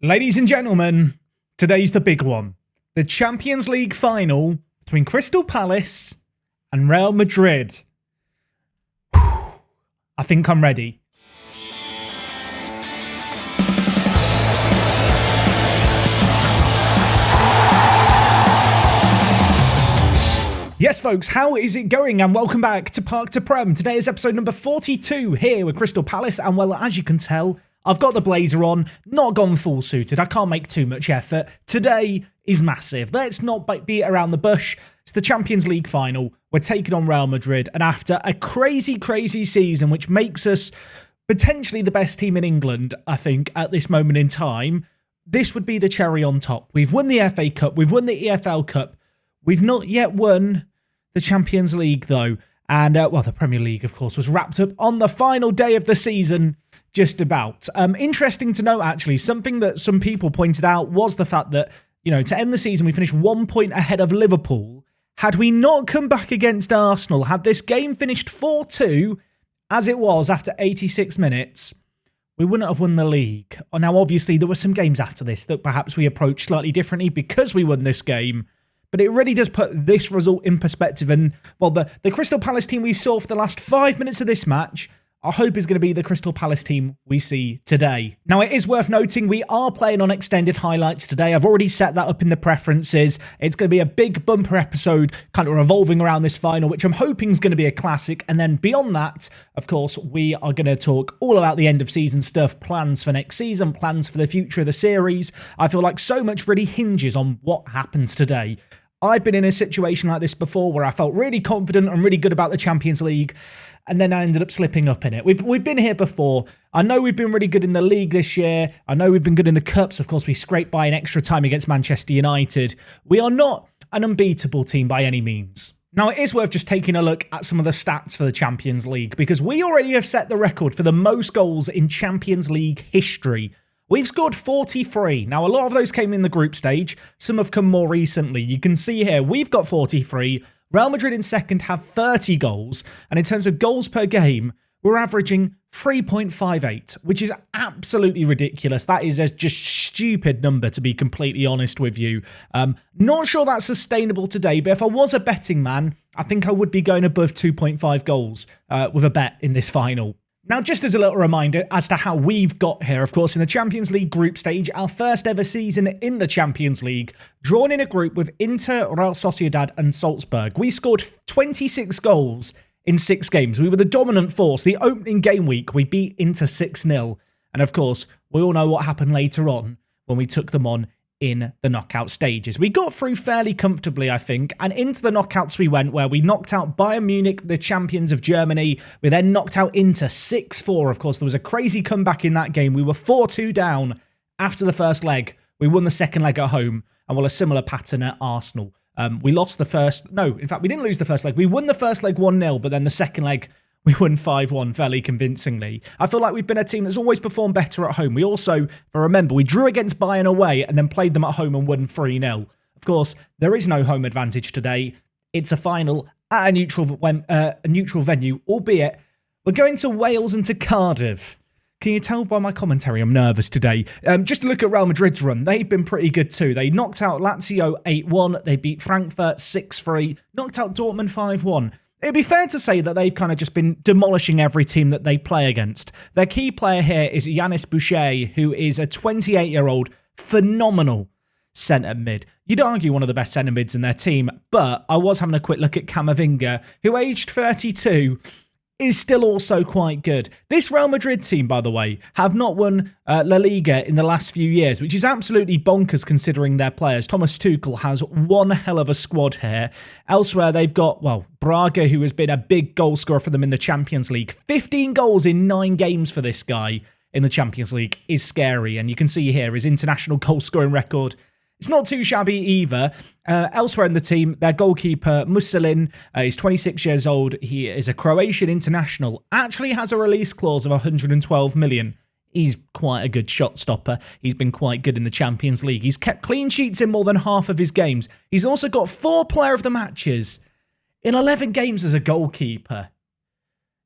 Ladies and gentlemen, today's the big one. The Champions League final between Crystal Palace and Real Madrid. I think I'm ready. Yes, folks, how is it going? And welcome back to Park to Prem. Today is episode number 42 here with Crystal Palace. And well, as you can tell, I've got the blazer on, not gone full suited. I can't make too much effort. Today is massive. Let's not beat around the bush. It's the Champions League final. We're taking on Real Madrid. And after a crazy season, which makes us potentially the best team in England, I think, at this moment in time, this would be the cherry on top. We've won the FA Cup. We've won the EFL Cup. We've not yet won the Champions League, though. And, well, the Premier League, of course, was wrapped up on the final day of the season, just about. Interesting to note, actually, something that some people pointed out was the fact that, you know, to end the season, we finished 1 point ahead of Liverpool. Had we not come back against Arsenal, had this game finished 4-2, as it was after 86 minutes, we wouldn't have won the league. Now, obviously, there were some games after this that perhaps we approached slightly differently because we won this game. But it really does put this result in perspective. And, well, the Crystal Palace team we saw for the last 5 minutes of this match, I hope is going to be the Crystal Palace team we see today. Now, it is worth noting we are playing on extended highlights today. I've already set that up in the preferences. It's going to be a big bumper episode kind of revolving around this final, which I'm hoping is going to be a classic. And then beyond that, of course, we are going to talk all about the end of season stuff, plans for next season, plans for the future of the series. I feel like so much really hinges on what happens today. I've been in a situation like this before where I felt really confident and really good about the Champions League, and then I ended up slipping up in it. We've been here before. I know we've been really good in the league this year. I know we've been good in the Cups. Of course, we scraped by in extra time against Manchester United. We are not an unbeatable team by any means. Now, it is worth just taking a look at some of the stats for the Champions League, because we already have set the record for the most goals in Champions League history. We've scored 43. Now, a lot of those came in the group stage. Some have come more recently. You can see here, we've got 43. Real Madrid in second have 30 goals. And in terms of goals per game, we're averaging 3.58, which is absolutely ridiculous. That is a just stupid number, to be completely honest with you. Not sure that's sustainable today, but if I was a betting man, I think I would be going above 2.5 goals with a bet in this final. Now, just as a little reminder as to how we've got here, of course, in the Champions League group stage, our first ever season in the Champions League, drawn in a group with Inter, Real Sociedad and Salzburg. We scored 26 goals in 6 games. We were the dominant force. The opening game week, we beat Inter 6-0. And of course, we all know what happened later on when we took them on in the knockout stages. We got through fairly comfortably, I think, and into the knockouts we went, where we knocked out Bayern Munich, the champions of Germany. We then knocked out Inter 6-4. Of course, there was a crazy comeback in that game. We were 4-2 down after the first leg. We won the second leg at home, and well, a similar pattern at Arsenal. We lost the first... No, in fact, we didn't lose the first leg. We won the first leg 1-0, but then the second leg, we won 5-1 fairly convincingly. I feel like we've been a team that's always performed better at home. We also, if I remember, we drew against Bayern away and then played them at home and won 3-0. Of course, there is no home advantage today. It's a final at a neutral venue, albeit we're going to Wales and to Cardiff. Can you tell by my commentary I'm nervous today? Just to look at Real Madrid's run, they've been pretty good too. They knocked out Lazio 8-1. They beat Frankfurt 6-3. Knocked out Dortmund 5-1. It'd be fair to say that they've kind of just been demolishing every team that they play against. Their key player here is Yannis Boucher, who is a 28-year-old phenomenal centre mid. You'd argue one of the best centre mids in their team, but I was having a quick look at Camavinga, who aged 32, is still also quite good. This Real Madrid team, by the way, have not won La Liga in the last few years, which is absolutely bonkers considering their players. Thomas Tuchel has one hell of a squad here. Elsewhere, they've got, well, Braga, who has been a big goal scorer for them in the Champions League. 15 goals in 9 games for this guy in the Champions League is scary. And you can see here his international goal scoring record. It's not too shabby either. Elsewhere in the team, their goalkeeper, Muselin, is 26 years old. He is a Croatian international. Actually has a release clause of 112 million. He's quite a good shot stopper. He's been quite good in the Champions League. He's kept clean sheets in more than half of his games. He's also got 4 player of the matches in 11 games as a goalkeeper.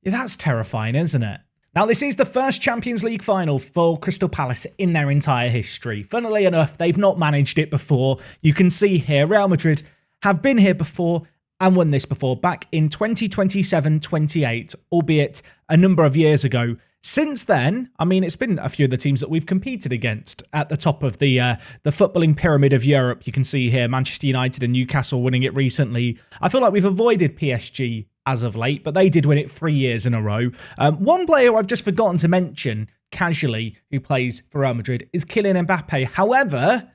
Yeah, that's terrifying, isn't it? Now, this is the first Champions League final for Crystal Palace in their entire history. Funnily enough, they've not managed it before. You can see here, Real Madrid have been here before and won this before, back in 2027-28, albeit a number of years ago. Since then, I mean, it's been a few of the teams that we've competed against at the top of the footballing pyramid of Europe. You can see here Manchester United and Newcastle winning it recently. I feel like we've avoided PSG as of late, but they did win it 3 years in a row. One player who I've just forgotten to mention casually who plays for Real Madrid is Kylian Mbappe. However,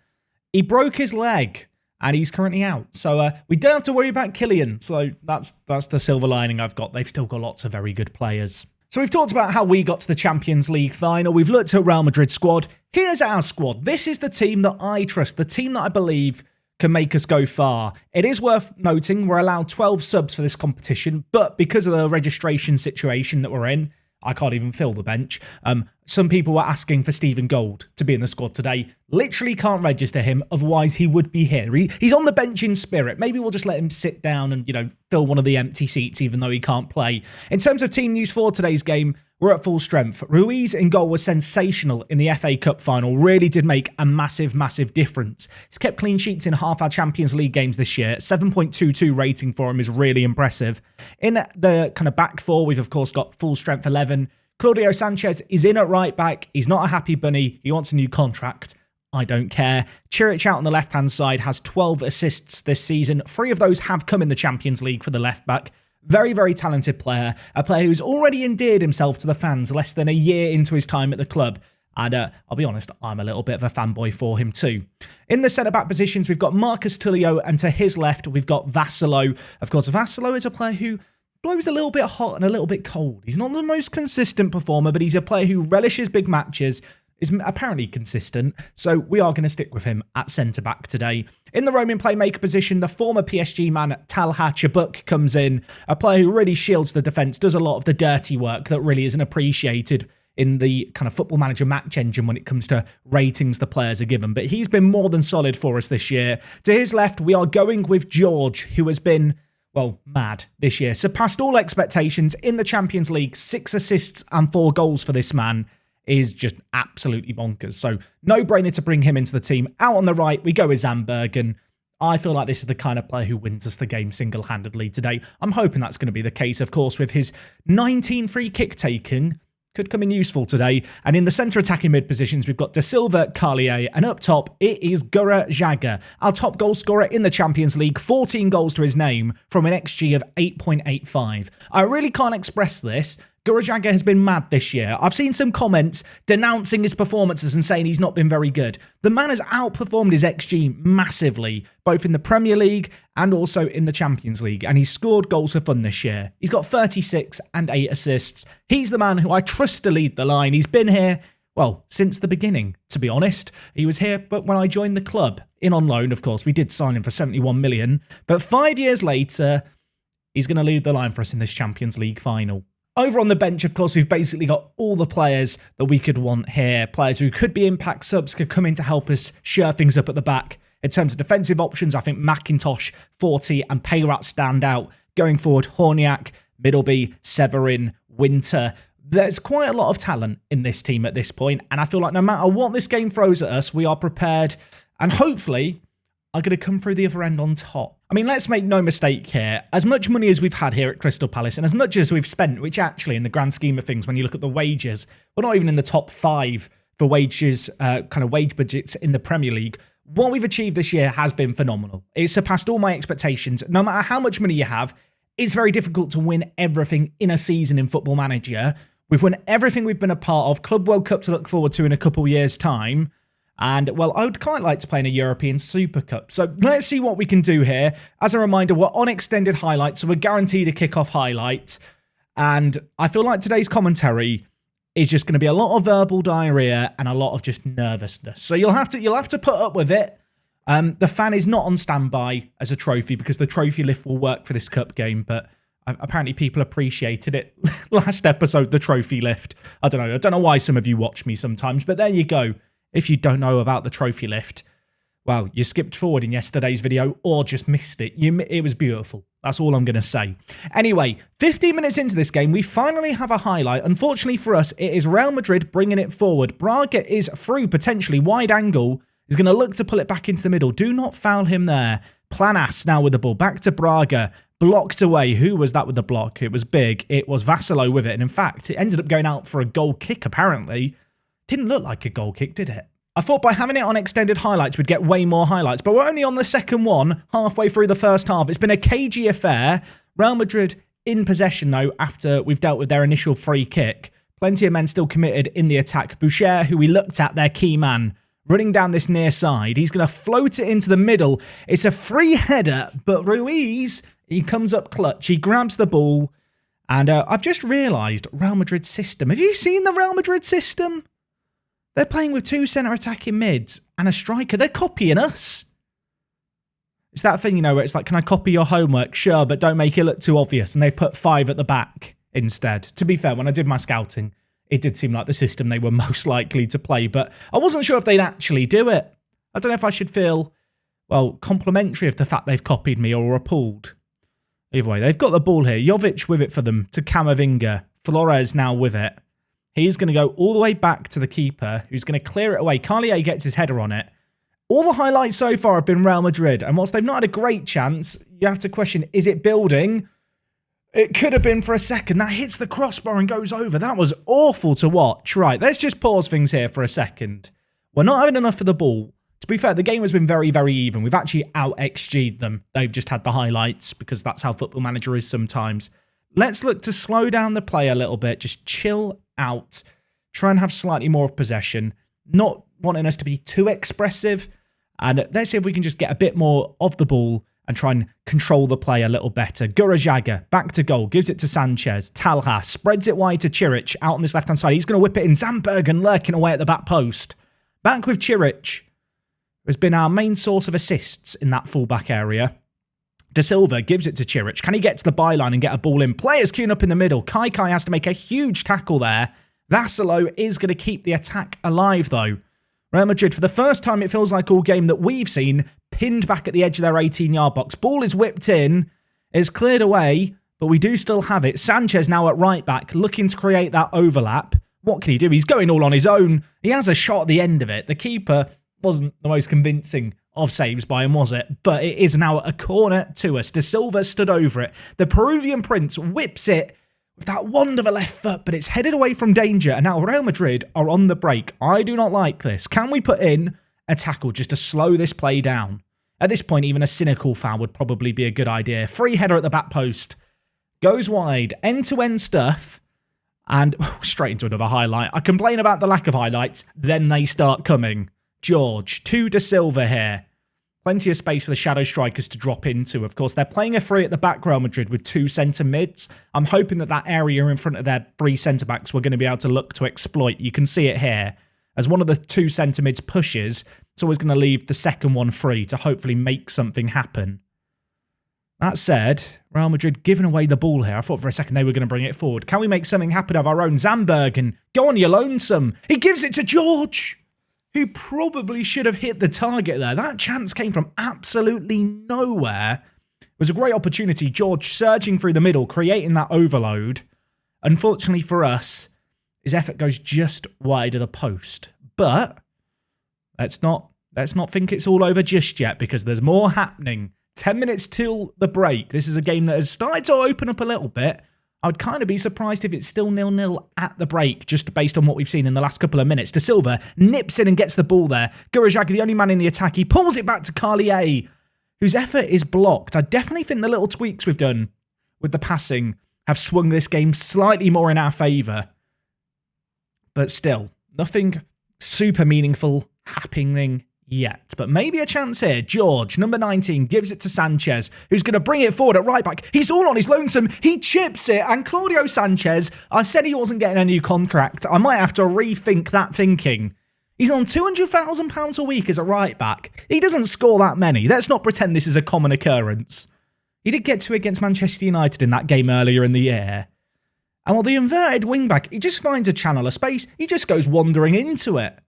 he broke his leg and he's currently out. So we don't have to worry about Kylian. So that's the silver lining I've got. They've still got lots of very good players. So we've talked about how we got to the Champions League final. We've looked at Real Madrid's squad. Here's our squad. This is the team that I trust, the team that I believe can make us go far. It is worth noting we're allowed 12 subs for this competition, but because of the registration situation that we're in, I can't even fill the bench. Some people were asking for Stephen Gold to be in the squad today. Literally can't register him, otherwise he would be here. He's on the bench in spirit. Maybe we'll just let him sit down and, fill one of the empty seats, even though he can't play. In terms of team news for today's game, we're at full strength. Ruiz in goal was sensational in the FA Cup final. Really did make a massive, massive difference. He's kept clean sheets in half our Champions League games this year. 7.22 rating for him is really impressive. In the kind of back four, we've of course got full strength 11. Claudio Sanchez is in at right back. He's not a happy bunny. He wants a new contract. I don't care. Chiric out on the left-hand side has 12 assists this season. 3 of those have come in the Champions League for the left back. Very, very talented player. A player who's already endeared himself to the fans less than a year into his time at the club. And I'll be honest, I'm a little bit of a fanboy for him too. In the centre-back positions, we've got Marcus Tullio, and to his left, we've got Vassilo. Of course, Vassilo is a player who blows a little bit hot and a little bit cold. He's not the most consistent performer, but he's a player who relishes big matches, is apparently consistent, so we are going to stick with him at centre-back today. In the roaming playmaker position, the former PSG man Talha Chabuk comes in, a player who really shields the defence, does a lot of the dirty work that really isn't appreciated in the kind of Football Manager match engine when it comes to ratings the players are given, but he's been more than solid for us this year. To his left, we are going with George, who has been, well, mad this year. Surpassed all expectations in the Champions League. 6 assists and 4 goals for this man is just absolutely bonkers. So no-brainer to bring him into the team. Out on the right, we go with Zandberg, and I feel like this is the kind of player who wins us the game single-handedly today. I'm hoping that's going to be the case, of course, with his 19 free kick taking. Could come in useful today. And in the centre attacking mid positions, we've got De Silva, Carlier, and up top, it is Gura Xhaka, our top goal scorer in the Champions League, 14 goals to his name from an XG of 8.85. I really can't express this. Gura Xhaka has been mad this year. I've seen some comments denouncing his performances and saying he's not been very good. The man has outperformed his XG massively, both in the Premier League and also in the Champions League, and he's scored goals for fun this year. He's got 36 and 8 assists. He's the man who I trust to lead the line. He's been here, well, since the beginning, to be honest. He was here, but when I joined the club, in on loan, of course, we did sign him for 71 million, but 5 years later, he's going to lead the line for us in this Champions League final. Over on the bench, of course, we've basically got all the players that we could want here. Players who could be impact subs, could come in to help us shore things up at the back. In terms of defensive options, I think McIntosh, Forty and Payrat stand out. Going forward, Horniak, Middleby, Severin, Winter. There's quite a lot of talent in this team at this point, and I feel like no matter what this game throws at us, we are prepared, and hopefully are going to come through the other end on top. I mean, let's make no mistake here. As much money as we've had here at Crystal Palace and as much as we've spent, which actually in the grand scheme of things, when you look at the wages, we're not even in the top 5 for wages, kind of wage budgets in the Premier League. What we've achieved this year has been phenomenal. It's surpassed all my expectations. No matter how much money you have, it's very difficult to win everything in a season in Football Manager. We've won everything we've been a part of. Club World Cup to look forward to in a couple years' time. And, well, I would quite like to play in a European Super Cup. So let's see what we can do here. As a reminder, we're on extended highlights, so we're guaranteed a kick-off highlight. And I feel like today's commentary is just going to be a lot of verbal diarrhea and a lot of just nervousness. So you'll have to put up with it. The fan is not on standby as a trophy because the trophy lift will work for this cup game, but apparently people appreciated it last episode, the trophy lift. I don't know why some of you watch me sometimes, but there you go. If you don't know about the trophy lift. well, you skipped forward in yesterday's video or just missed it. It was beautiful. That's all I'm going to say. Anyway, 15 minutes into this game, we finally have a highlight. Unfortunately for us, it is Real Madrid bringing it forward. Braga is through, potentially wide angle. He's going to look to pull it back into the middle. Do not foul him there. Planas now with the ball. Back to Braga. Blocked away. Who was that with the block? It was big. It was Vassalo with it. And in fact, it ended up going out for a goal kick, apparently. Didn't look like a goal kick, did it? I thought by having it on extended highlights, we'd get way more highlights. But we're only on the second one, halfway through the first half. It's been a cagey affair. Real Madrid in possession, though, after we've dealt with their initial free kick. Plenty of men still committed in the attack. Boucher, who we looked at, their key man, running down this near side. He's going to float it into the middle. It's a free header, but Ruiz, he comes up clutch. He grabs the ball. And I've just realised Real Madrid's system. Have you seen the Real Madrid system? They're playing with 2 centre attacking mids and a striker. They're copying us. It's that thing, you know, where it's like, can I copy your homework? Sure, but don't make it look too obvious. And they've put 5 at the back instead. To be fair, when I did my scouting, it did seem like the system they were most likely to play, but I wasn't sure if they'd actually do it. I don't know if I should feel, well, complimentary of the fact they've copied me or appalled. Either way, they've got the ball here. Jovic with it for them to Camavinga. Flores now with it. He's going to go all the way back to the keeper, who's going to clear it away. Carlier gets his header on it. All the highlights so far have been Real Madrid, and whilst they've not had a great chance, you have to question, is it building? It could have been for a second. That hits the crossbar and goes over. That was awful to watch. Right, let's just pause things here for a second. We're not having enough of the ball. To be fair, the game has been very, very even. We've actually out-XG'd them. They've just had the highlights because that's how Football Manager is sometimes. Let's look to slow down the play a little bit. Just chill out. Try and have slightly more of possession. Not wanting us to be too expressive. And let's see if we can just get a bit more of the ball and try and control the play a little better. Gurajaga, back to goal, gives it to Sanchez. Talha spreads it wide to Chiric out on this left-hand side. He's going to whip it in. Zambergen lurking away at the back post. Back with Chiric, who has been our main source of assists in that full-back area. De Silva gives it to Chiric. Can he get to the byline and get a ball in? Players queuing up in the middle. Kai has to make a huge tackle there. Vassalo is going to keep the attack alive, though. Real Madrid, for the first time it feels like all game that we've seen, pinned back at the edge of their 18-yard box. Ball is whipped in, is cleared away, but we do still have it. Sanchez now at right back, looking to create that overlap. What can he do? He's going all on his own. He has a shot at the end of it. The keeper wasn't the most convincing of saves by him, was it? But it is now a corner to us. De Silva stood over it. The Peruvian Prince whips it with that wand of a left foot, but it's headed away from danger, and now Real Madrid are on the break. I do not like this. Can we put in a tackle just to slow this play down? At this point, even a cynical foul would probably be a good idea. Free header at the back post. Goes wide. End-to-end stuff. And straight into another highlight. I complain about the lack of highlights, then they start coming. George, to De Silva here. Plenty of space for the shadow strikers to drop into. Of course, they're playing a 3 at the back, Real Madrid, with 2 centre mids. I'm hoping that area in front of their 3 centre-backs we're going to be able to look to exploit. You can see it here. As one of the 2 centre mids pushes, it's always going to leave the second one free to hopefully make something happen. That said, Real Madrid giving away the ball here. I thought for a second they were going to bring it forward. Can we make something happen of our own? Zambergen, go on, you're lonesome. He gives it to George, who probably should have hit the target there. That chance came from absolutely nowhere. It was a great opportunity. George surging through the middle, creating that overload. Unfortunately for us, his effort goes just wide of the post. But let's not think it's all over just yet, because there's more happening. 10 minutes till the break. This is a game that has started to open up a little bit. I would kind of be surprised if it's still 0-0 at the break, just based on what we've seen in the last couple of minutes. De Silva nips in and gets the ball there. Gurajaga, the only man in the attack, he pulls it back to Carlier, whose effort is blocked. I definitely think the little tweaks we've done with the passing have swung this game slightly more in our favour. But still, nothing super meaningful happening yet. But maybe a chance here. George, number 19, gives it to Sanchez, who's going to bring it forward at right back. He's all on his lonesome. He chips it. And Claudio Sanchez, I said he wasn't getting a new contract. I might have to rethink that thinking. He's on £200,000 a week as a right back. He doesn't score that many. Let's not pretend this is a common occurrence. He did get 2 against Manchester United in that game earlier in the year. And while the inverted wingback, he just finds a channel of space. He just goes wandering into it.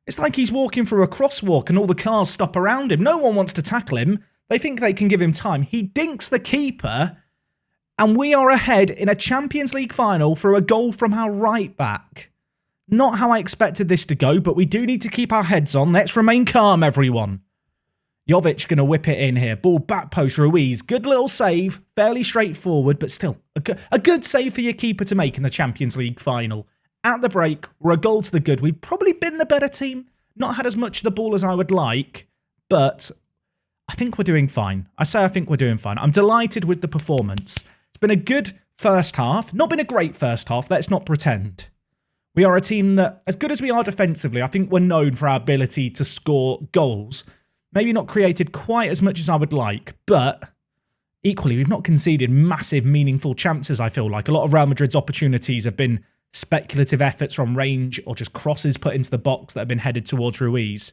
It's like he's walking through a crosswalk and all the cars stop around him. No one wants to tackle him. They think they can give him time. He dinks the keeper, and we are ahead in a Champions League final through a goal from our right back. Not how I expected this to go, but we do need to keep our heads on. Let's remain calm, everyone. Jovic going to whip it in here. Ball back post, Ruiz. Good little save. Fairly straightforward, but still a good save for your keeper to make in the Champions League final. At the break, we're a goal to the good. We've probably been the better team. Not had as much of the ball as I would like, but I think we're doing fine. I think we're doing fine. I'm delighted with the performance. It's been a good first half. Not been a great first half. Let's not pretend. We are a team that, as good as we are defensively, I think we're known for our ability to score goals. Maybe not created quite as much as I would like, but equally, we've not conceded massive, meaningful chances, I feel like. A lot of Real Madrid's opportunities have been speculative efforts from range or just crosses put into the box that have been headed towards Ruiz.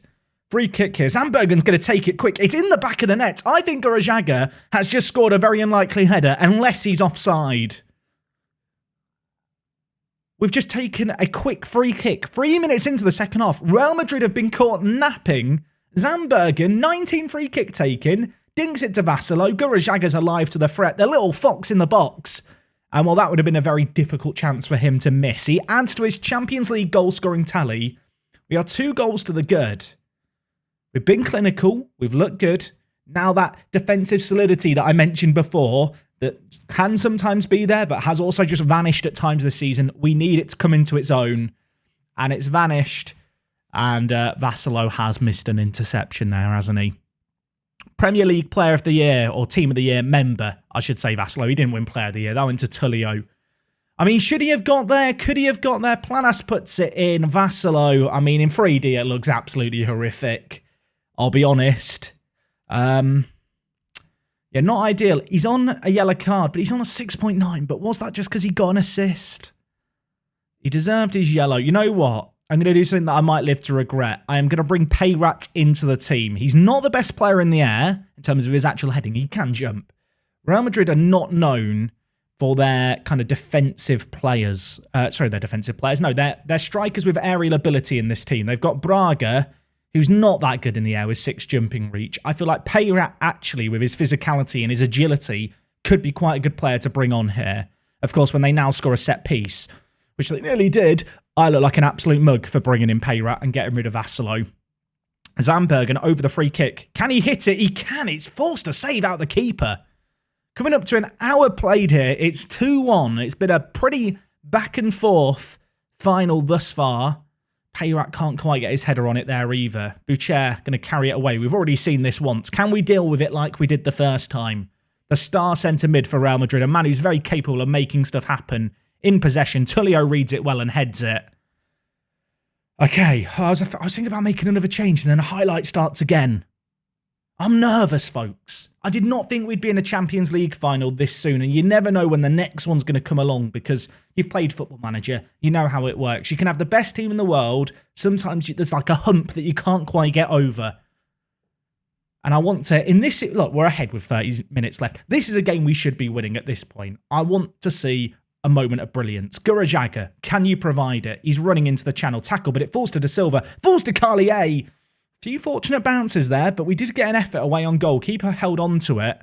Free kick here. Zandbergen's going to take it quick. It's in the back of the net. I think Gurajaga has just scored a very unlikely header, unless he's offside. We've just taken a quick free kick. 3 minutes into the second half. Real Madrid have been caught napping. Zandbergen, 19 free kick taken, dinks it to Vassalo. Gurajaga's alive to the threat. The little fox in the box. And well, that would have been a very difficult chance for him to miss. He adds to his Champions League goal-scoring tally. We are 2 goals to the good. We've been clinical. We've looked good. Now that defensive solidity that I mentioned before, that can sometimes be there, but has also just vanished at times this season, we need it to come into its own. And it's vanished. And Vassalo has missed an interception there, hasn't he? Premier League Player of the Year, or Team of the Year member, I should say, Vassalo. He didn't win Player of the Year. That went to Tullio. I mean, should he have got there? Could he have got there? Planas puts it in. Vassalo, I mean, in 3D, it looks absolutely horrific. I'll be honest. Yeah, not ideal. He's on a yellow card, but he's on a 6.9. But was that just because he got an assist? He deserved his yellow. You know what? I'm going to do something that I might live to regret. I am going to bring Payrat into the team. He's not the best player in the air in terms of his actual heading. He can jump. Real Madrid are not known for their kind of defensive players. Sorry, their defensive players. No, they're strikers with aerial ability in this team. They've got Braga, who's not that good in the air with 6 jumping reach. I feel like Payrat actually, with his physicality and his agility, could be quite a good player to bring on here. Of course, when they now score a set piece, which they nearly did, I look like an absolute mug for bringing in Payrat and getting rid of Vassalo. Zandbergen over the free kick. Can he hit it? He can. It's forced to save out the keeper. Coming up to an hour played here. It's 2-1. It's been a pretty back and forth final thus far. Payrat can't quite get his header on it there either. Boucher going to carry it away. We've already seen this once. Can we deal with it like we did the first time? The star centre mid for Real Madrid. A man who's very capable of making stuff happen. In possession, Tullio reads it well and heads it. Okay, I was thinking about making another change and then a highlight starts again. I'm nervous, folks. I did not think we'd be in a Champions League final this soon, and you never know when the next one's going to come along because you've played Football Manager. You know how it works. You can have the best team in the world. Sometimes there's like a hump that you can't quite get over. And I want to, in this, look, we're ahead with 30 minutes left. This is a game we should be winning at this point. I want to see a moment of brilliance. Gurajaga, can you provide it? He's running into the channel tackle, but it falls to De Silva, falls to Carlier. Few fortunate bounces there, but we did get an effort away on goal. Keeper held on to it.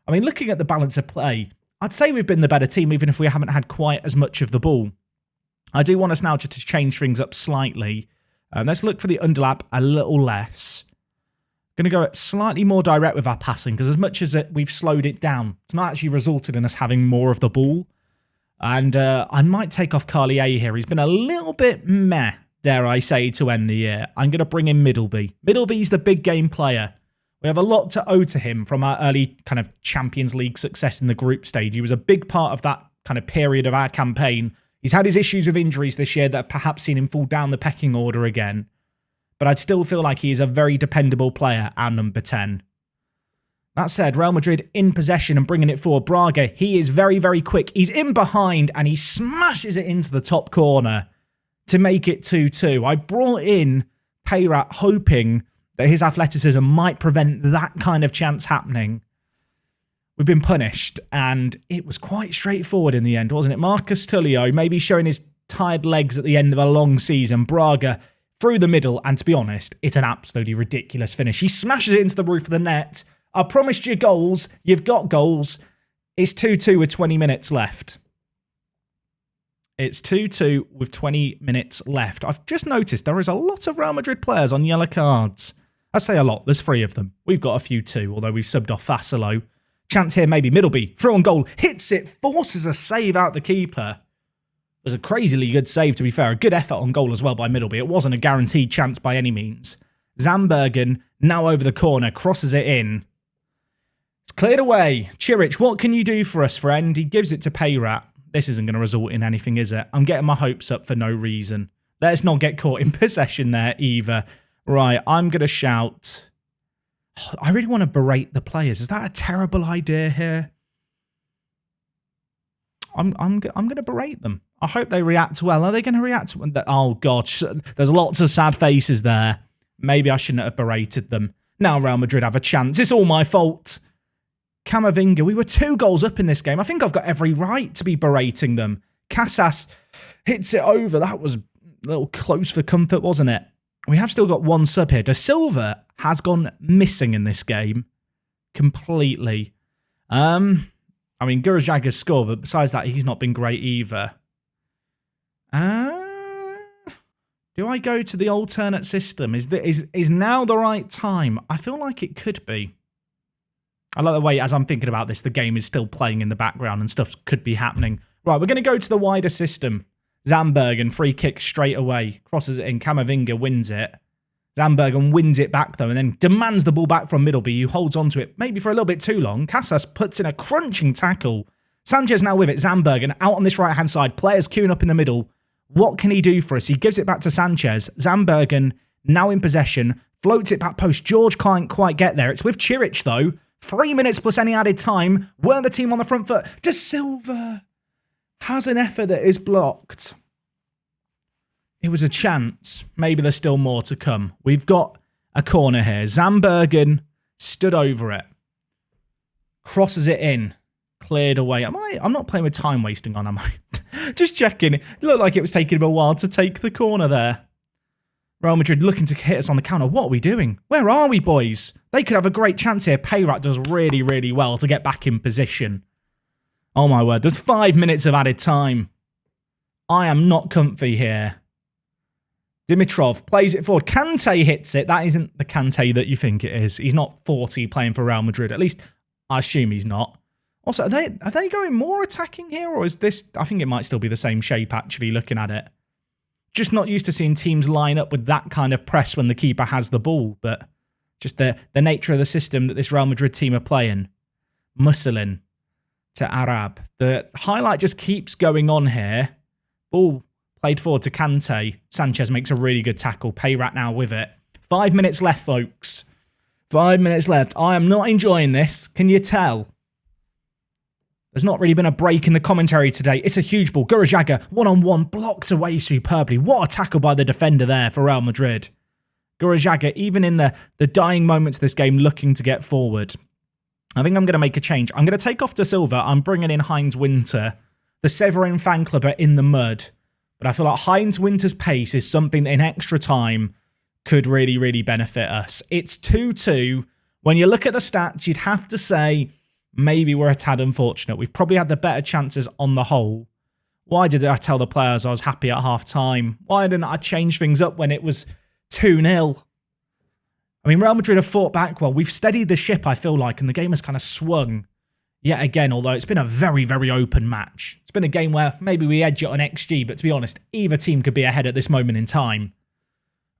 I mean, looking at the balance of play, I'd say we've been the better team, even if we haven't had quite as much of the ball. I do want us now just to change things up slightly. Let's look for the underlap a little less. Going to go slightly more direct with our passing, because as much as we've slowed it down, it's not actually resulted in us having more of the ball. And I might take off Carlier here. He's been a little bit meh, dare I say, to end the year. I'm going to bring in Middleby. Middleby's the big game player. We have a lot to owe to him from our early kind of Champions League success in the group stage. He was a big part of that kind of period of our campaign. He's had his issues with injuries this year that have perhaps seen him fall down the pecking order again. But I'd still feel like he is a very dependable player, our number 10. That said, Real Madrid in possession and bringing it forward. Braga, he is very, very quick. He's in behind and he smashes it into the top corner to make it 2-2. I brought in Payrat hoping that his athleticism might prevent that kind of chance happening. We've been punished and it was quite straightforward in the end, wasn't it? Marcus Tullio maybe showing his tired legs at the end of a long season. Braga through the middle, and to be honest, it's an absolutely ridiculous finish. He smashes it into the roof of the net. I promised you goals. You've got goals. It's 2-2 with 20 minutes left. It's 2-2 with 20 minutes left. I've just noticed there is a lot of Real Madrid players on yellow cards. I say a lot. There's 3 of them. We've got a few too, although we've subbed off Fasolo. Chance here, maybe. Middleby, throw on goal. Hits it. Forces a save out the keeper. It was a crazily good save, to be fair. A good effort on goal as well by Middleby. It wasn't a guaranteed chance by any means. Zambergen, now over the corner, crosses it in. It's cleared away. Chiric, what can you do for us, friend? He gives it to Payrat. This isn't going to result in anything, is it? I'm getting my hopes up for no reason. Let's not get caught in possession there either. Right, I'm going to shout. I really want to berate the players. Is that a terrible idea here? I'm going to berate them. I hope they react well. Are they going to react? Oh, gosh. There's lots of sad faces there. Maybe I shouldn't have berated them. Now Real Madrid have a chance. It's all my fault. Camavinga, we were 2 goals up in this game. I think I've got every right to be berating them. Casas hits it over. That was a little close for comfort, wasn't it? We have still got 1 sub here. Da Silva has gone missing in this game. Completely. I mean, Gurajaga's scored, but besides that, he's not been great either. Do I go to the alternate system? Is now the right time? I feel like it could be. I like the way, as I'm thinking about this, the game is still playing in the background and stuff could be happening. Right, we're going to go to the wider system. Zambergen, free kick straight away. Crosses it in. Camavinga wins it. Zambergen wins it back, though, and then demands the ball back from Middleby, who holds onto it maybe for a little bit too long. Casas puts in a crunching tackle. Sanchez now with it. Zambergen out on this right-hand side. Players queuing up in the middle. What can he do for us? He gives it back to Sanchez. Zambergen now in possession. Floats it back post. George can't quite get there. It's with Chiric, though. 3 minutes plus any added time. Were the team on the front foot? Da Silva has an effort that is blocked. It was a chance. Maybe there's still more to come. We've got a corner here. Zambergen stood over it. Crosses it in. Cleared away. I'm not playing with time wasting on, am I? Just checking. It looked like it was taking him a while to take the corner there. Real Madrid looking to hit us on the counter. What are we doing? Where are we, boys? They could have a great chance here. Payrat does really, really well to get back in position. Oh my word. There's 5 minutes of added time. I am not comfy here. Dimitrov plays it forward. Kante hits it. That isn't the Kante that you think it is. He's not 40 playing for Real Madrid. At least I assume he's not. Also, are they going more attacking here? Or is this... I think it might still be the same shape, actually, looking at it. Just not used to seeing teams line up with that kind of press when the keeper has the ball. But just the nature of the system that this Real Madrid team are playing. Mussolin to Arab. The highlight just keeps going on here. Ball played forward to Kante. Sanchez makes a really good tackle. Payrat now with it. 5 minutes left, folks. 5 minutes left. I am not enjoying this. Can you tell? There's not really been a break in the commentary today. It's a huge ball. Gurajaga, one-on-one, blocked away superbly. What a tackle by the defender there for Real Madrid. Gurajaga, even in the dying moments of this game, looking to get forward. I think I'm going to make a change. I'm going to take off Da Silva. I'm bringing in Heinz Winter. The Severin fan club are in the mud. But I feel like Heinz Winter's pace is something that in extra time could really, really benefit us. It's 2-2. When you look at the stats, you'd have to say... maybe we're a tad unfortunate. We've probably had the better chances on the whole. Why did I tell the players I was happy at half-time? Why didn't I change things up when it was 2-0? I mean, Real Madrid have fought back well. We've steadied the ship, I feel like, and the game has kind of swung yet again, although it's been a very, very open match. It's been a game where maybe we edge it on XG, but to be honest, either team could be ahead at this moment in time.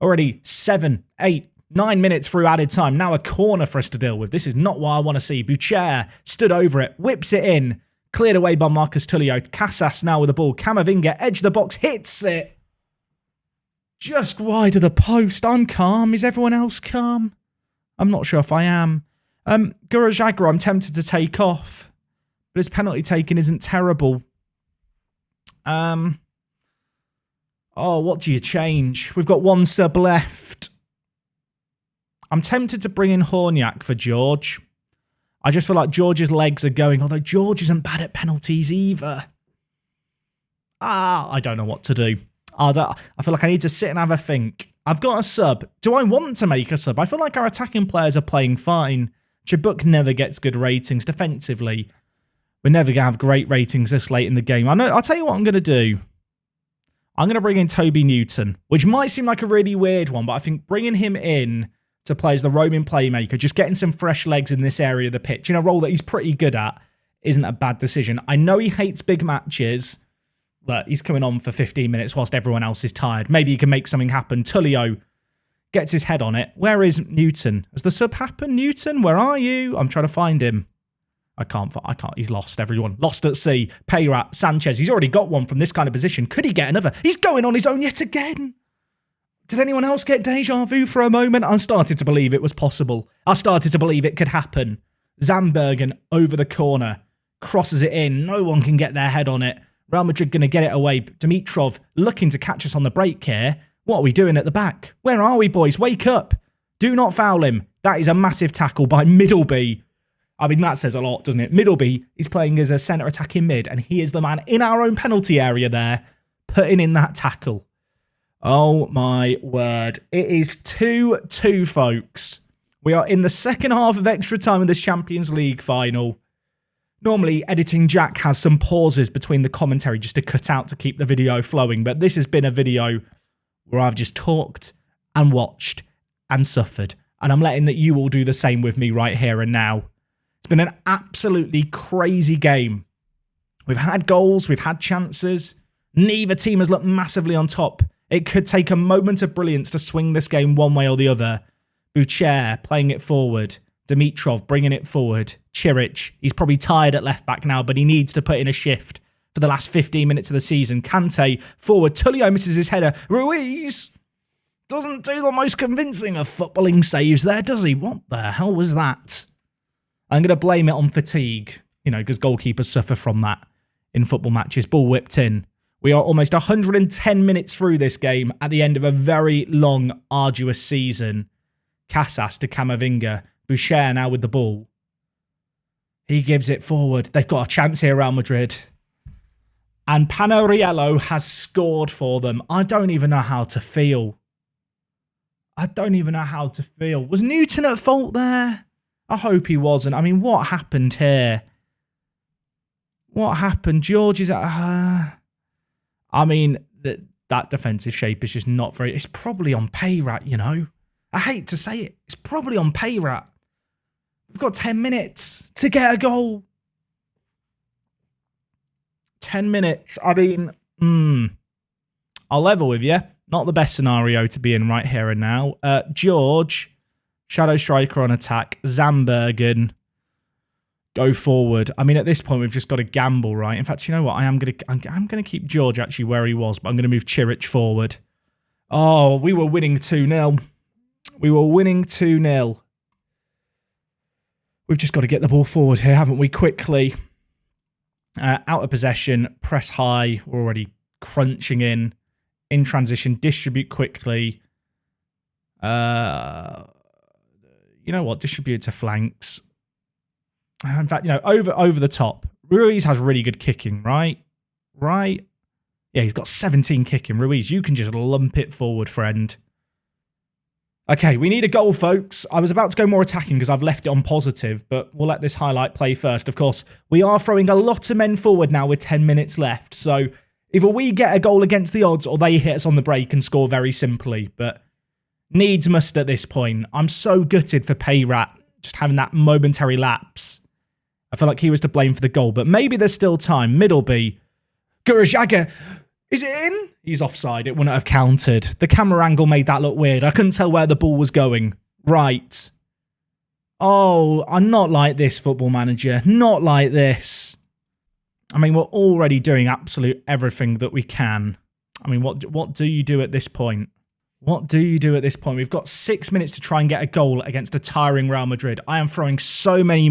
Already 7, 8, 9 minutes through added time. Now a corner for us to deal with. This is not what I want to see. Boucher stood over it, whips it in. Cleared away by Marcus Tullio. Casas now with the ball. Camavinga, edge of the box, hits it. Just wide of the post. I'm calm. Is everyone else calm? I'm not sure if I am. Gurajaga, I'm tempted to take off. But his penalty taken isn't terrible. Oh, what do you change? We've got 1 sub left. I'm tempted to bring in Horniak for George. I just feel like George's legs are going, although George isn't bad at penalties either. I don't know what to do. I feel like I need to sit and have a think. I've got a sub. Do I want to make a sub? I feel like our attacking players are playing fine. Chibuk never gets good ratings defensively. We're never going to have great ratings this late in the game. I'll tell you what I'm going to do. I'm going to bring in Toby Newton, which might seem like a really weird one, but I think bringing him in to play as the roaming playmaker, just getting some fresh legs in this area of the pitch, in a role that he's pretty good at, isn't a bad decision. I know he hates big matches, but he's coming on for 15 minutes whilst everyone else is tired. Maybe he can make something happen. Tullio gets his head on it. Where is Newton? Has the sub happened? Newton, where are you? I'm trying to find him. I can't. He's lost, everyone. Lost at sea. Payrat, Sanchez. He's already got one from this kind of position. Could he get another? He's going on his own yet again. Did anyone else get deja vu for a moment? I started to believe it was possible. I started to believe it could happen. Zandbergen over the corner. Crosses it in. No one can get their head on it. Real Madrid going to get it away. Dimitrov looking to catch us on the break here. What are we doing at the back? Where are we, boys? Wake up. Do not foul him. That is a massive tackle by Middleby. I mean, that says a lot, doesn't it? Middleby is playing as a centre attacking mid, and he is the man in our own penalty area there, putting in that tackle. Oh, my word. It is 2-2, folks. We are in the second half of extra time of this Champions League final. Normally, Editing Jack has some pauses between the commentary just to cut out to keep the video flowing, but this has been a video where I've just talked and watched and suffered, and I'm letting that you all do the same with me right here and now. It's been an absolutely crazy game. We've had goals, we've had chances. Neither team has looked massively on top. It could take a moment of brilliance to swing this game one way or the other. Boucher playing it forward. Dimitrov bringing it forward. Chiric, he's probably tired at left back now, but he needs to put in a shift for the last 15 minutes of the season. Kante forward. Tullio misses his header. Ruiz doesn't do the most convincing of footballing saves there, does he? What the hell was that? I'm going to blame it on fatigue, because goalkeepers suffer from that in football matches. Ball whipped in. We are almost 110 minutes through this game at the end of a very long, arduous season. Casas to Camavinga. Boucher now with the ball. He gives it forward. They've got a chance here, Real Madrid. And Panoriello has scored for them. I don't even know how to feel. Was Newton at fault there? I hope he wasn't. I mean, what happened here? What happened? George is at... I mean, that defensive shape is just not very... It's probably on Payrat, I hate to say it. It's probably on Payrat. We've got 10 minutes to get a goal. 10 minutes. I mean, I'll level with you. Not the best scenario to be in right here and now. George... Shadow striker on attack. Zandbergen. Go forward. I mean, at this point, we've just got to gamble, right? In fact, you know what? I'm gonna keep George actually where he was, but I'm going to move Chiric forward. Oh, we were winning 2-0. We were winning 2-0. We've just got to get the ball forward here, haven't we? Quickly. Out of possession. Press high. We're already crunching in. In transition. Distribute quickly. You know what? Distribute to flanks. In fact, over the top. Ruiz has really good kicking, right? Right? Yeah, he's got 17 kicking. Ruiz, you can just lump it forward, friend. Okay, we need a goal, folks. I was about to go more attacking because I've left it on positive, but we'll let this highlight play first. Of course, we are throwing a lot of men forward now with 10 minutes left. So either we get a goal against the odds or they hit us on the break and score very simply. But needs must at this point. I'm so gutted for Payrat just having that momentary lapse. I feel like he was to blame for the goal, but maybe there's still time. Middleby. Gurajaga. Is it in? He's offside. It wouldn't have counted. The camera angle made that look weird. I couldn't tell where the ball was going. Right. Oh, I'm not like this, Football Manager. Not like this. I mean, we're already doing absolute everything that we can. I mean, what do you do at this point? What do you do at this point? We've got 6 minutes to try and get a goal against a tiring Real Madrid. I am throwing so many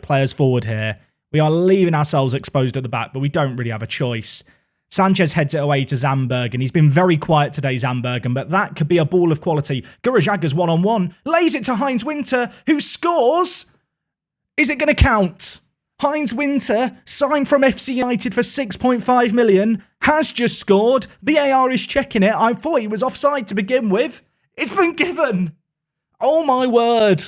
players forward here. We are leaving ourselves exposed at the back, but we don't really have a choice. Sanchez heads it away to Zandbergen. He's been very quiet today, Zandbergen, but that could be a ball of quality. Gurajaga's one-on-one. Lays it to Heinz Winter, who scores. Is it going to count? Heinz Winter, signed from FC United for 6.5 million, has just scored. VAR is checking it. I thought he was offside to begin with. It's been given. Oh my word.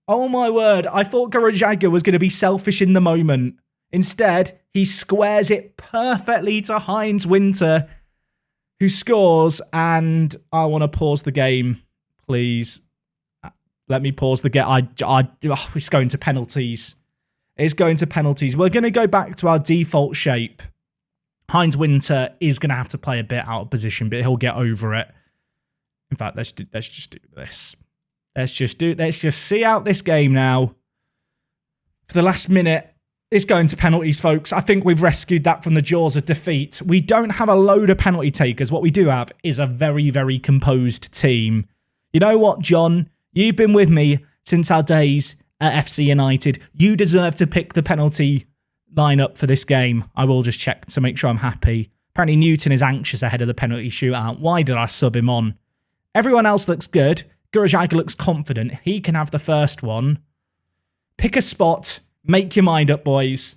Oh my word. I thought Garajaga was going to be selfish in the moment. Instead, he squares it perfectly to Heinz Winter, who scores, and I want to pause the game, please. Let me pause the game. It's going to penalties. It's going to penalties. We're going to go back to our default shape. Heinz Winter is going to have to play a bit out of position, but he'll get over it. In fact, let's just do this. Let's just see out this game now. For the last minute, it's going to penalties, folks. I think we've rescued that from the jaws of defeat. We don't have a load of penalty takers. What we do have is a very, very composed team. You know what, John? You've been with me since our days at FC United. You deserve to pick the penalty lineup for this game. I will just check to make sure I'm happy. Apparently Newton is anxious ahead of the penalty shootout. Why did I sub him on? Everyone else looks good. Garajaga looks confident. He can have the first one. Pick a spot. Make your mind up, boys.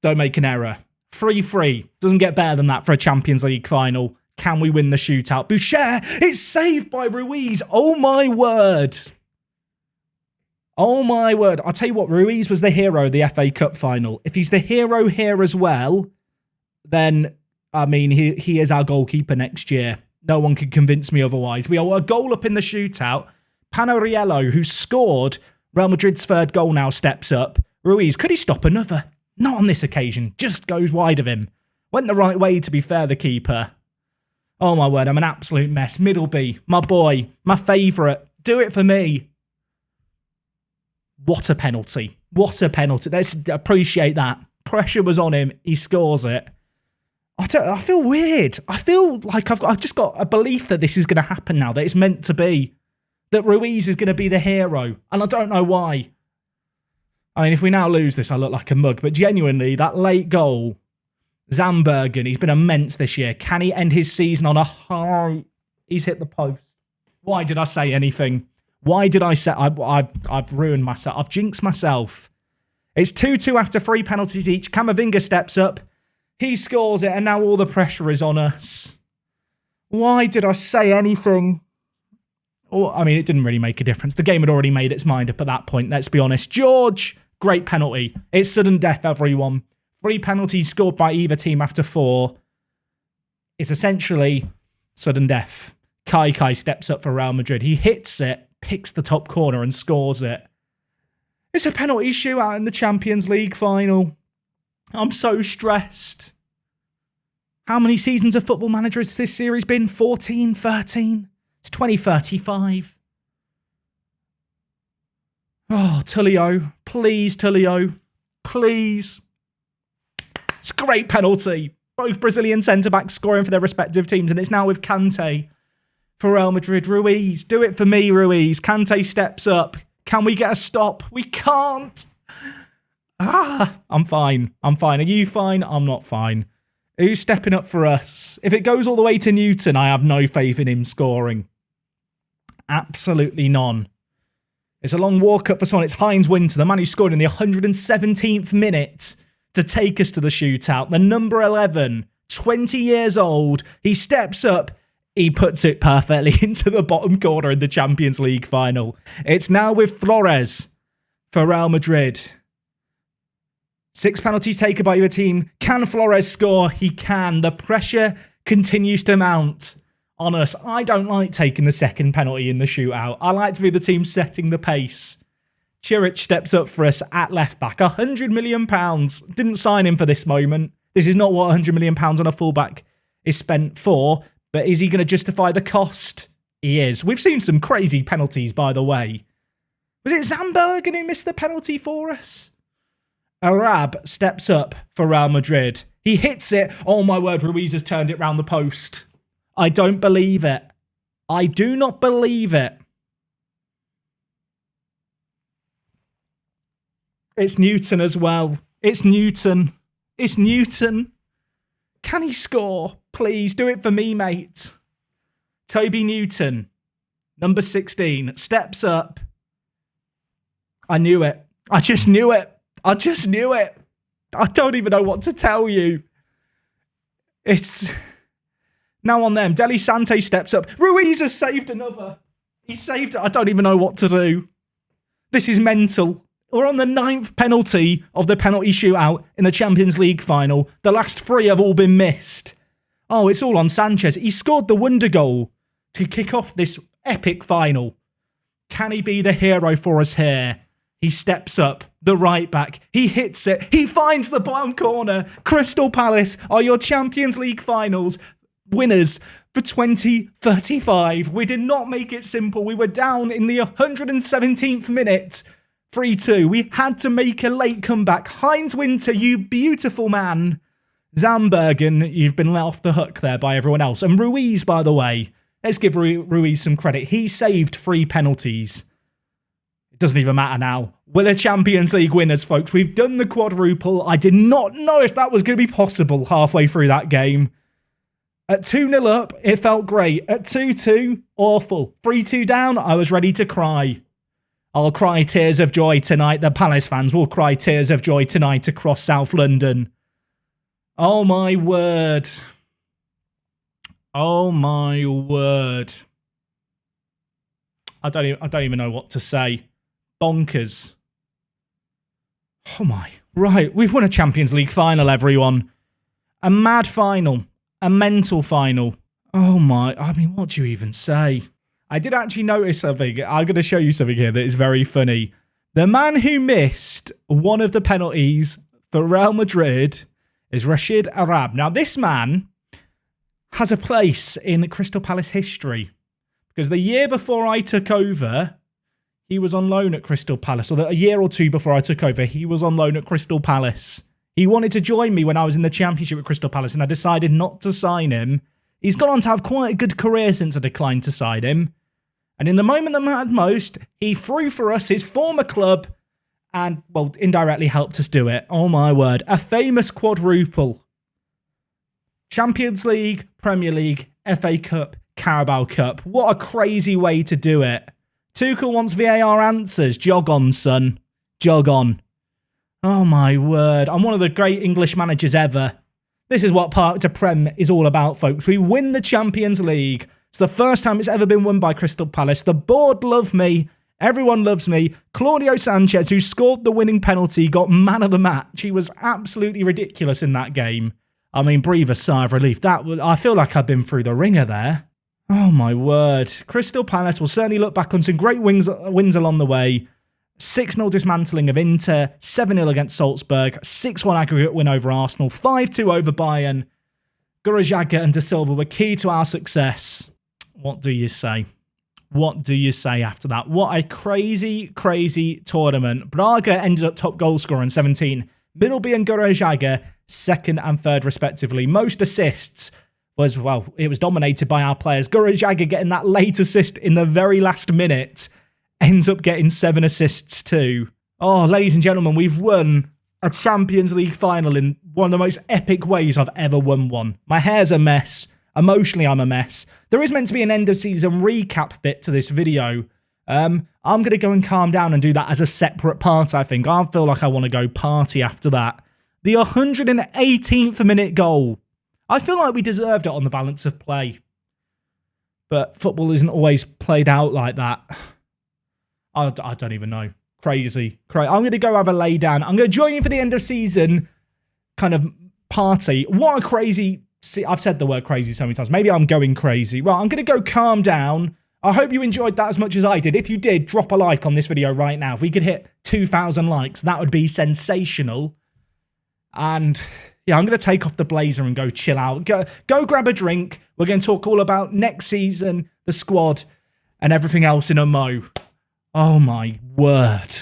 Don't make an error. 3-3. Doesn't get better than that for a Champions League final. Can we win the shootout? Boucher! It's saved by Ruiz. Oh my word. Oh my word. I'll tell you what, Ruiz was the hero of the FA Cup final. If he's the hero here as well, then, I mean, he is our goalkeeper next year. No one can convince me otherwise. We are a goal up in the shootout. Panoriello, who scored Real Madrid's third goal, now steps up. Ruiz, could he stop another? Not on this occasion. Just goes wide of him. Went the right way, to be fair, the keeper. Oh my word, I'm an absolute mess. Middleby, my boy, my favourite. Do it for me. What a penalty. What a penalty. Let's appreciate that. Pressure was on him. He scores it. I feel weird. I feel like I've just got a belief that this is going to happen now, that it's meant to be. That Ruiz is going to be the hero. And I don't know why. I mean, if we now lose this, I look like a mug. But genuinely, that late goal, Zambergen, he's been immense this year. Can he end his season on a high? He's hit the post. Why did I say anything? Why did I say... I've ruined myself. I've jinxed myself. It's 2-2 after 3 penalties each. Camavinga steps up. He scores it, and now all the pressure is on us. Why did I say anything? Well, I mean, it didn't really make a difference. The game had already made its mind up at that point, let's be honest. George, great penalty. It's sudden death, everyone. 3 penalties scored by either team after 4. It's essentially sudden death. Kai steps up for Real Madrid. He hits it, picks the top corner and scores it. It's a penalty shootout in the Champions League final. I'm so stressed. How many seasons of Football Manager has this series been? 14, 13? It's 2035. Oh, Tullio. Please, Tullio. Please. It's a great penalty. Both Brazilian centre-backs scoring for their respective teams, and it's now with Kante for Real Madrid. Ruiz, do it for me, Ruiz. Kante steps up. Can we get a stop? We can't. I'm fine. I'm fine. Are you fine? I'm not fine. Who's stepping up for us? If it goes all the way to Newton, I have no faith in him scoring. Absolutely none. It's a long walk up for someone. It's Heinz Winter, the man who scored in the 117th minute to take us to the shootout. The number 11, 20 years old. He steps up. He puts it perfectly into the bottom corner in the Champions League final. It's now with Flores for Real Madrid. 6 penalties taken by your team. Can Flores score? He can. The pressure continues to mount on us. I don't like taking the second penalty in the shootout. I like to be the team setting the pace. Chiric steps up for us at left back. £100 million. Didn't sign him for this moment. This is not what £100 million on a fullback is spent for. But is he going to justify the cost? He is. We've seen some crazy penalties, by the way. Was it Zambergen who missed the penalty for us? Arab steps up for Real Madrid. He hits it. Oh my word, Ruiz has turned it round the post. I don't believe it. I do not believe it. It's Newton as well. It's Newton. It's Newton. Can he score? Please, do it for me, mate. Toby Newton, number 16, steps up. I knew it. I just knew it. I just knew it. I don't even know what to tell you. It's now on them. Deli Sante steps up. Ruiz has saved another. He saved it. I don't even know what to do. This is mental. We're on the 9th penalty of the penalty shootout in the Champions League final. The last 3 have all been missed. Oh, it's all on Sanchez. He scored the wonder goal to kick off this epic final. Can he be the hero for us here? He steps up, the right back. He hits it. He finds the bottom corner. Crystal Palace are your Champions League finals winners for 2035. We did not make it simple. We were down in the 117th minute. 3-2. We had to make a late comeback. Heinz Winter, you beautiful man. Zambergen, you've been let off the hook there by everyone else. And Ruiz, by the way, let's give Ruiz some credit. He saved 3 penalties. It doesn't even matter now. We're the Champions League winners, folks. We've done the quadruple. I did not know if that was going to be possible halfway through that game. At 2-0 up, it felt great. At 2-2, awful. 3-2 down, I was ready to cry. I'll cry tears of joy tonight. The Palace fans will cry tears of joy tonight across South London. Oh my word. Oh my word. I don't even know what to say. Bonkers. Oh my. Right, we've won a Champions League final, everyone. A mad final. A mental final. Oh my. I mean, what do you even say? I did actually notice something. I'm going to show you something here that is very funny. The man who missed one of the penalties for Real Madrid is Rashid Arab. Now, this man has a place in Crystal Palace history because the year before I took over, he was on loan at Crystal Palace. Or a year or 2 before I took over, he was on loan at Crystal Palace. He wanted to join me when I was in the Championship at Crystal Palace, and I decided not to sign him. He's gone on to have quite a good career since I declined to sign him. And in the moment that mattered most, he threw for us his former club and, well, indirectly helped us do it. Oh my word. A famous quadruple. Champions League, Premier League, FA Cup, Carabao Cup. What a crazy way to do it. Tuchel wants VAR answers. Jog on, son. Jog on. Oh my word. I'm one of the great English managers ever. This is what Park to Prem is all about, folks. We win the Champions League. It's the first time it's ever been won by Crystal Palace. The board love me. Everyone loves me. Claudio Sanchez, who scored the winning penalty, got man of the match. He was absolutely ridiculous in that game. I mean, breathe a sigh of relief. I feel like I've been through the ringer there. Oh my word. Crystal Palace will certainly look back on some great wins along the way. 6-0 dismantling of Inter, 7-0 against Salzburg, 6-1 aggregate win over Arsenal, 5-2 over Bayern. Gurajaga and De Silva were key to our success. What do you say? What do you say after that? What a crazy, crazy tournament. Braga ended up top goal scorer in 17. Middleby and Gurajaga, 2nd and 3rd respectively. Most assists was, well, it was dominated by our players. Gurajaga getting that late assist in the very last minute. Ends up getting 7 assists too. Oh, ladies and gentlemen, we've won a Champions League final in one of the most epic ways I've ever won one. My hair's a mess. Emotionally, I'm a mess. There is meant to be an end-of-season recap bit to this video. I'm going to go and calm down and do that as a separate part, I think. I feel like I want to go party after that. The 118th minute goal. I feel like we deserved it on the balance of play. But football isn't always played out like that. I don't even know. Crazy. I'm going to go have a lay down. I'm going to join you for the end of season kind of party. What a crazy... See, I've said the word crazy so many times. Maybe I'm going crazy. Right, I'm going to go calm down. I hope you enjoyed that as much as I did. If you did, drop a like on this video right now. If we could hit 2,000 likes, that would be sensational. And yeah, I'm going to take off the blazer and go chill out. Go grab a drink. We're going to talk all about next season, the squad, and everything else in a mo. Oh my word.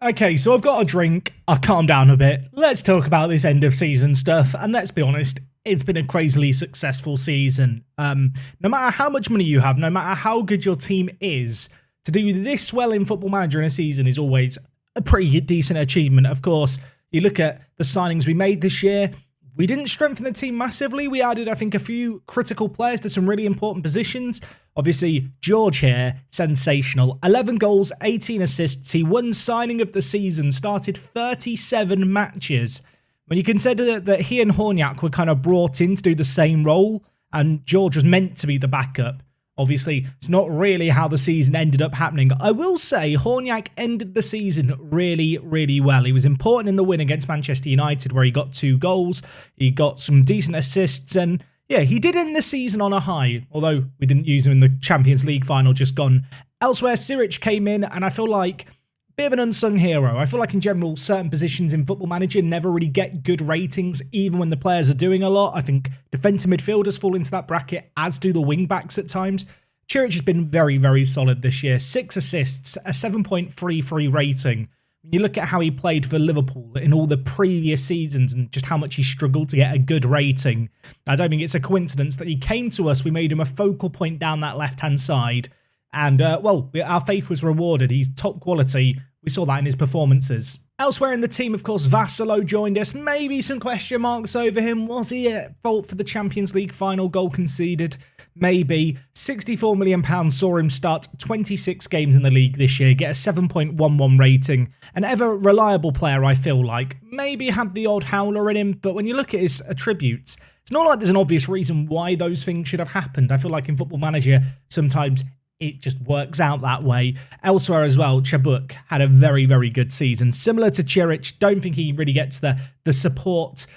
Okay, so I've got a drink. I'll calm down a bit. Let's talk about this end of season stuff. And let's be honest, it's been a crazily successful season. No matter how much money you have, no matter how good your team is, to do this well in Football Manager in a season is always a pretty decent achievement. Of course, you look at the signings we made this year, we didn't strengthen the team massively. We added, I think, a few critical players to some really important positions. Obviously, George here, sensational. 11 goals, 18 assists. He won signing of the season, started 37 matches. When you consider that he and Horniak were kind of brought in to do the same role, and George was meant to be the backup, obviously, it's not really how the season ended up happening. I will say Horniak ended the season really, really well. He was important in the win against Manchester United where he got 2 goals. He got some decent assists and yeah, he did end the season on a high, although we didn't use him in the Champions League final just gone. Elsewhere, Siric came in and I feel like a bit of an unsung hero. I feel like in general, certain positions in Football Manager never really get good ratings, even when the players are doing a lot. I think defensive midfielders fall into that bracket, as do the wing-backs at times. Siric has been very, very solid this year. 6 assists, a 7.33 rating. When you look at how he played for Liverpool in all the previous seasons and just how much he struggled to get a good rating, I don't think it's a coincidence that he came to us. We made him a focal point down that left-hand side. And, well, our faith was rewarded. He's top quality. We saw that in his performances. Elsewhere in the team, of course, Vassalo joined us. Maybe some question marks over him. Was he at fault for the Champions League final goal conceded? Maybe. £64 million saw him start 26 games in the league this year, get a 7.11 rating. An ever reliable player, I feel like. Maybe had the odd howler in him, but when you look at his attributes, it's not like there's an obvious reason why those things should have happened. I feel like in Football Manager, sometimes it just works out that way. Elsewhere as well, Chabuk had a very, very good season. Similar to Chiric, don't think he really gets the support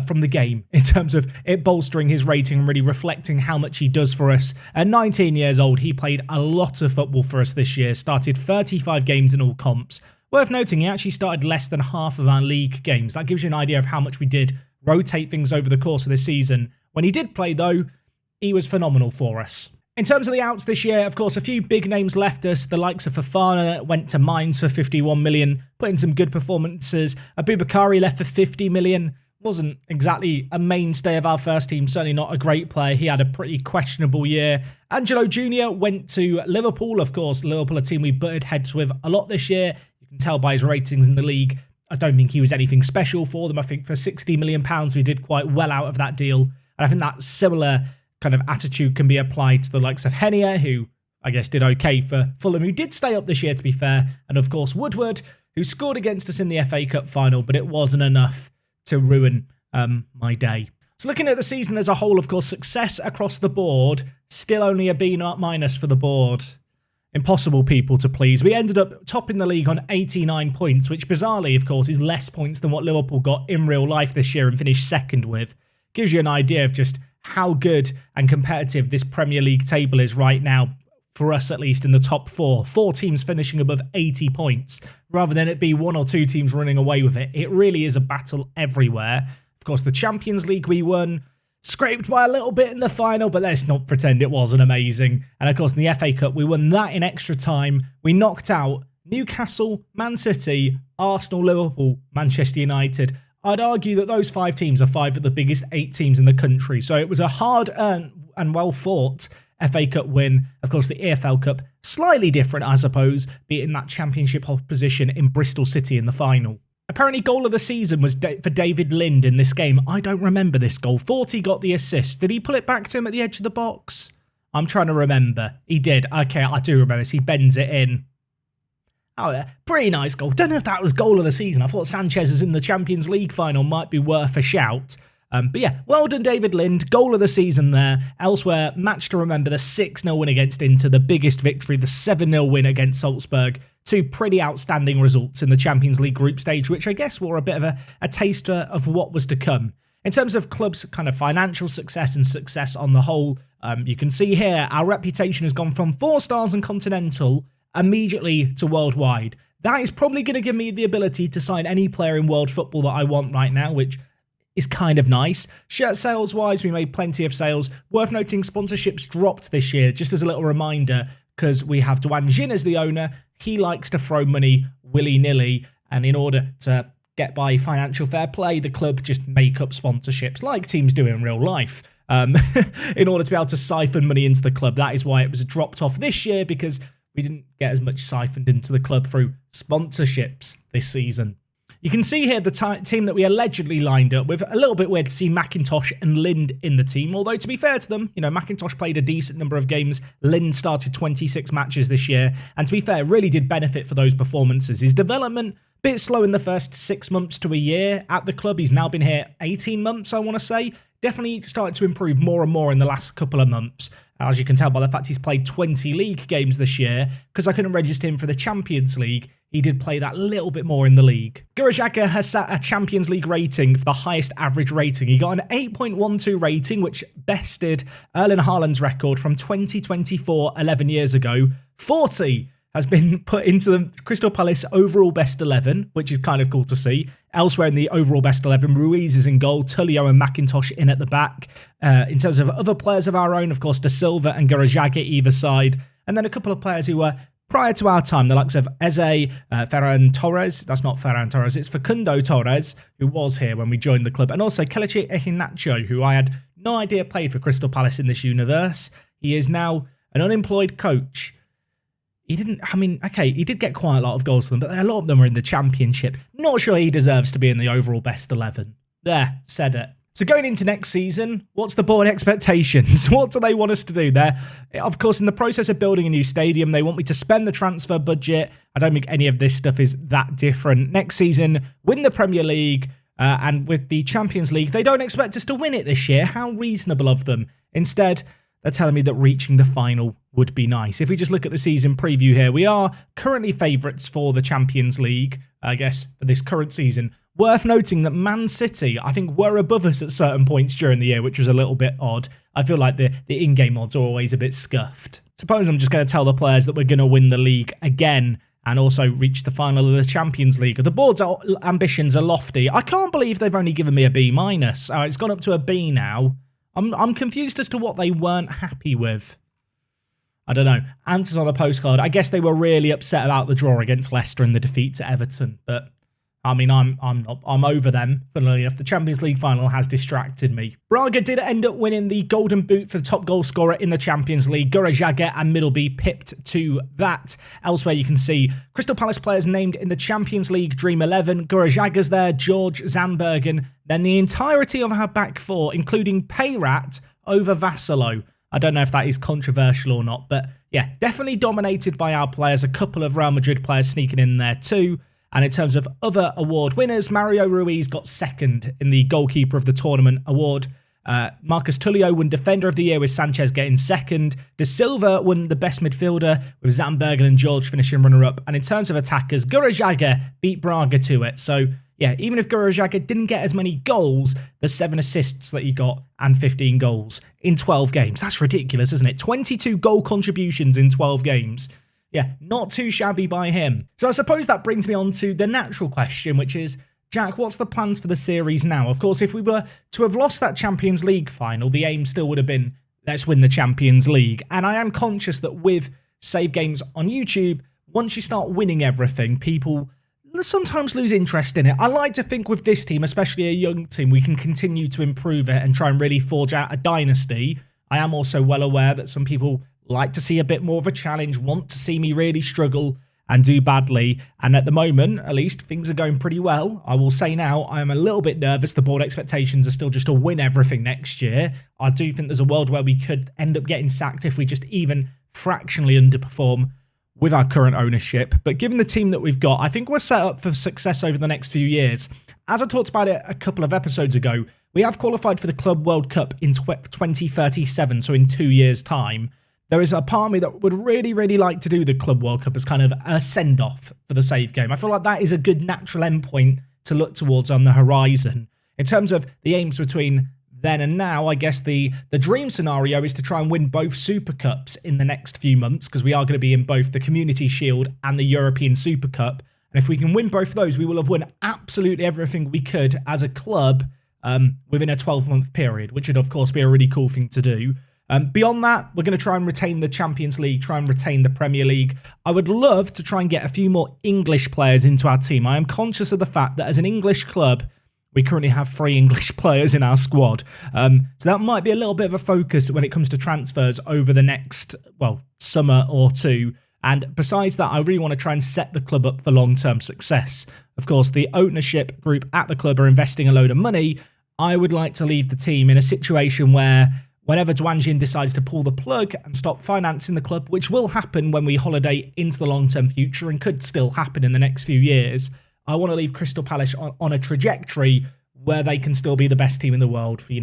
from the game in terms of it bolstering his rating and really reflecting how much he does for us. At 19 years old, he played a lot of football for us this year, started 35 games in all comps. Worth noting, he actually started less than half of our league games. That gives you an idea of how much we did rotate things over the course of this season. When he did play, though, he was phenomenal for us. In terms of the outs this year, of course, a few big names left us. The likes of Fofana went to Mainz for 51 million, put in some good performances. Aboubakari left for 50 million. Wasn't exactly a mainstay of our first team, certainly not a great player. He had a pretty questionable year. Angelo Jr. went to Liverpool, of course. Liverpool, a team we butted heads with a lot this year. You can tell by his ratings in the league. I don't think he was anything special for them. I think for £60 million, we did quite well out of that deal. And I think that similar kind of attitude can be applied to the likes of Henia, who I guess did okay for Fulham, who did stay up this year, to be fair. And of course, Woodward, who scored against us in the FA Cup final, but it wasn't enough to ruin my day. So looking at the season as a whole, of course, success across the board, still only a B- for the board. Impossible people to please. We ended up topping the league on 89 points, which bizarrely, of course, is less points than what Liverpool got in real life this year and finished second with. Gives you an idea of just how good and competitive this Premier League table is right now, for us at least in the top 4. 4 teams finishing above 80 points, rather than it be 1 or 2 teams running away with it. It really is a battle everywhere. Of course, the Champions League we won, scraped by a little bit in the final, but let's not pretend it wasn't amazing. And of course, in the FA Cup, we won that in extra time. We knocked out Newcastle, Man City, Arsenal, Liverpool, Manchester United. I'd argue that those 5 teams are 5 of the biggest 8 teams in the country. So it was a hard-earned and well-fought FA Cup win. Of course, the EFL Cup, slightly different, I suppose, be it in that championship opposition in Bristol City in the final. Apparently, goal of the season was for David Lind in this game. I don't remember this goal. 40 got the assist. Did he pull it back to him at the edge of the box? I'm trying to remember. He did. Okay, I do remember this. He bends it in. Oh, yeah. Pretty nice goal. Don't know if that was goal of the season. I thought Sanchez's in the Champions League final might be worth a shout. But yeah, well done, David Lind. Goal of the season there. Elsewhere, match to remember, the 6-0 win against Inter, the biggest victory, the 7-0 win against Salzburg. 2 pretty outstanding results in the Champions League group stage, which I guess were a bit of a taster of what was to come. In terms of clubs' kind of financial success and success on the whole, you can see here our reputation has gone from 4 stars and continental immediately to worldwide. That is probably going to give me the ability to sign any player in world football that I want right now, which is kind of nice. Shirt sales wise, we made plenty of sales. Worth noting, sponsorships dropped this year, just as a little reminder, because we have Duan Jin as the owner. He likes to throw money willy-nilly, and in order to get by financial fair play, the club just make up sponsorships like teams do in real life. In order to be able to siphon money into the club. That is why it was dropped off this year, because we didn't get as much siphoned into the club through sponsorships this season. You can see here the team that we allegedly lined up with. A little bit weird to see McIntosh and Lind in the team, although to be fair to them, you know, McIntosh played a decent number of games. Lind started 26 matches this year, and to be fair, really did benefit for those performances. His development, bit slow in the first 6 months to a year at the club. He's now been here 18 months, I want to say. Definitely started to improve more and more in the last couple of months, as you can tell by the fact he's played 20 league games this year. Because I couldn't register him for the Champions League, he did play that little bit more in the league. Gurajaga has set a Champions League rating for the highest average rating. He got an 8.12 rating, which bested Erling Haaland's record from 2024, 11 years ago. 40 has been put into the Crystal Palace overall best 11, which is kind of cool to see. Elsewhere in the overall best 11, Ruiz is in goal, Tullio and McIntosh in at the back. In terms of other players of our own, of course, De Silva and Gurajaga either side. And then a couple of players who were prior to our time, the likes of Eze, Ferran Torres. That's not Ferran Torres, it's Facundo Torres, who was here when we joined the club. And also Kelechi Iheanacho, who I had no idea played for Crystal Palace in this universe. He is now an unemployed coach. He did get quite a lot of goals for them, but a lot of them are in the Championship. Not sure he deserves to be in the overall best 11. There, said it. So going into next season, what's the board expectations? What do they want us to do there? Of course, in the process of building a new stadium, they want me to spend the transfer budget. I don't think any of this stuff is that different. Next season, win the Premier League, and with the Champions League, they don't expect us to win it this year. How reasonable of them. Instead, they're telling me that reaching the final would be nice. If we just look at the season preview here, we are currently favourites for the Champions League, I guess, for this current season. Worth noting that Man City, I think, were above us at certain points during the year, which was a little bit odd. I feel like the in-game odds are always a bit scuffed. Suppose I'm just going to tell the players that we're going to win the league again and also reach the final of the Champions League. The board's ambitions are lofty. I can't believe they've only given me a B-. It's gone up to a B now. I'm confused as to what they weren't happy with. I don't know. Answers on a postcard. I guess they were really upset about the draw against Leicester and the defeat to Everton. But I mean, I'm over them. Funnily enough, the Champions League final has distracted me. Braga did end up winning the Golden Boot for the top goal scorer in the Champions League. Gurajaga and Middleby pipped to that. Elsewhere, you can see Crystal Palace players named in the Champions League Dream 11. Gurajaga's there, George Zandbergen. Then the entirety of our back four, including Payrat over Vassalo. I don't know if that is controversial or not, but yeah, definitely dominated by our players. A couple of Real Madrid players sneaking in there too. And in terms of other award winners, Mario Ruiz got second in the Goalkeeper of the Tournament award. Marcus Tullio won Defender of the Year with Sanchez getting second. De Silva won the Best Midfielder with Zandbergen and George finishing runner-up. And in terms of attackers, Gurajaga beat Braga to it. So yeah, even if Gurajaga didn't get as many goals, the 7 assists that he got and 15 goals in 12 games. That's ridiculous, isn't it? 22 goal contributions in 12 games. Yeah, not too shabby by him. So I suppose that brings me on to the natural question, which is, Jack, what's the plans for the series now? Of course, if we were to have lost that Champions League final, the aim still would have been, let's win the Champions League. And I am conscious that with save games on YouTube, once you start winning everything, people sometimes lose interest in it. I like to think with this team, especially a young team, we can continue to improve it and try and really forge out a dynasty. I am also well aware that some people like to see a bit more of a challenge, want to see me really struggle and do badly. And at the moment, at least, things are going pretty well. I will say now, I am a little bit nervous. The board expectations are still just to win everything next year. I do think there's a world where we could end up getting sacked if we just even fractionally underperform with our current ownership. But given the team that we've got, I think we're set up for success over the next few years. As I talked about it a couple of episodes ago, we have qualified for the Club World Cup in 2037, so in 2 years' time. There is a part of me that would really, really like to do the Club World Cup as kind of a send-off for the save game. I feel like that is a good natural endpoint to look towards on the horizon. In terms of the aims between then and now, I guess the dream scenario is to try and win both Super Cups in the next few months, because we are going to be in both the Community Shield and the European Super Cup. And if we can win both of those, we will have won absolutely everything we could as a club within a 12-month period, which would, of course, be a really cool thing to do. Beyond that, we're going to try and retain the Champions League, try and retain the Premier League. I would love to try and get a few more English players into our team. I am conscious of the fact that as an English club, we currently have 3 English players in our squad. So that might be a little bit of a focus when it comes to transfers over the next, well, summer or two. And besides that, I really want to try and set the club up for long-term success. Of course, the ownership group at the club are investing a load of money. I would like to leave the team in a situation where whenever Dwanjin decides to pull the plug and stop financing the club, which will happen when we holiday into the long-term future and could still happen in the next few years, I want to leave Crystal Palace on a trajectory where they can still be the best team in the world for,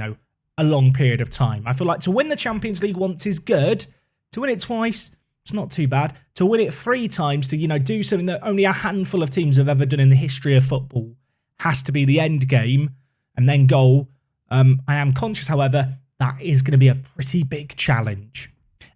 a long period of time. I feel like to win the Champions League once is good. To win it twice, it's not too bad. To win it 3 times, to, do something that only a handful of teams have ever done in the history of football, has to be the end game and then goal. I am conscious, however, that is going to be a pretty big challenge.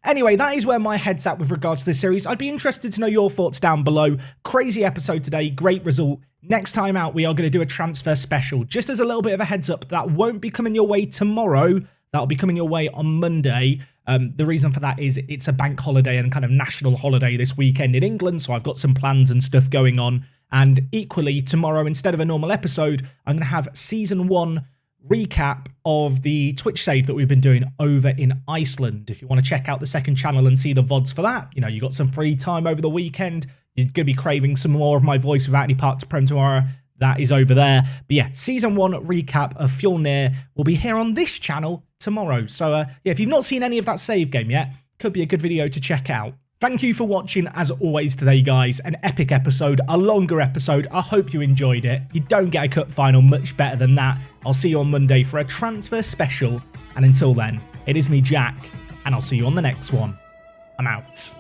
Anyway, that is where my head's at with regards to this series. I'd be interested to know your thoughts down below. Crazy episode today, great result. Next time out, we are going to do a transfer special. Just as a little bit of a heads up, that won't be coming your way tomorrow. That'll be coming your way on Monday. The reason for that is it's a bank holiday and kind of national holiday this weekend in England, so I've got some plans and stuff going on. And equally, tomorrow, instead of a normal episode, I'm going to have Season 1 recap of the Twitch save that we've been doing over in Iceland. If you want to check out the second channel and see the VODs for that, you got some free time over the weekend, you're going to be craving some more of my voice without any Park to Prem tomorrow, that is over there. But yeah, Season 1 recap of Fjolnir will be here on this channel tomorrow. So yeah, if you've not seen any of that save game yet, could be a good video to check out. Thank you for watching, as always, today, guys. An epic episode, a longer episode. I hope you enjoyed it. You don't get a cut final much better than that. I'll see you on Monday for a transfer special. And until then, it is me, Jack, and I'll see you on the next one. I'm out.